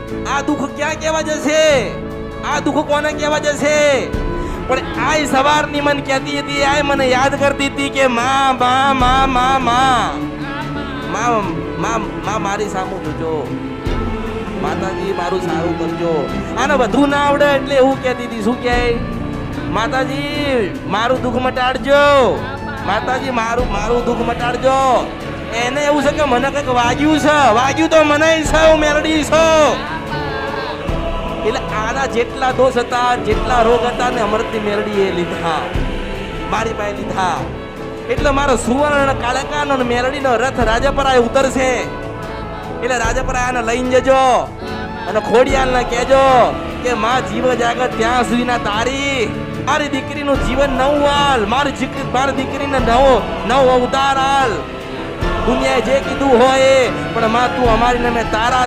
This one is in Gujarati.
આ દુઃખ ક્યાં કહેવા જશે? આ દુઃખ કોને કહેવા જશે? પણ આય સવારની મન કહેતી હતી, આય મને યાદ કરતી હતી કે માં માં માં માં માં માં માં માં મારી સામું જોજો, માતાજી મારું સારું કરજો. આને બધું ના આવડે એટલે એવું કહેતી હતી. શું કહે? માતાજી મારું દુઃખ મટાડજો, માતાજી મારું મારું દુઃખ મટાડજો. એને એવું છે કે મને કંઈક વાગ્યું છે, વાગ્યું તો મને છે, હું મેલડી છું. એટલે આના જેટલા દોષ હતા, જેટલા રોગ હતા ને અમૃતની મેલડીએ લીધા, મારી પાસે લીધા. એટલે મારો સુવર્ણ કાળકાનો મેલડીનો રથ રાજપરાએ ઉતરશે. એટલે રાજપરા આને લઈને જજો અને ખોડિયાલને કહેજો કે માં જીવ જાગત ત્યાં સુધીના તારી મારી દીકરીનું જીવન નવું હાલ, મારી દીકરીને નવો અવતાર હાલ. દુનિયાએ જે કીધું હોય પણ માં તું અમારી નામે તારા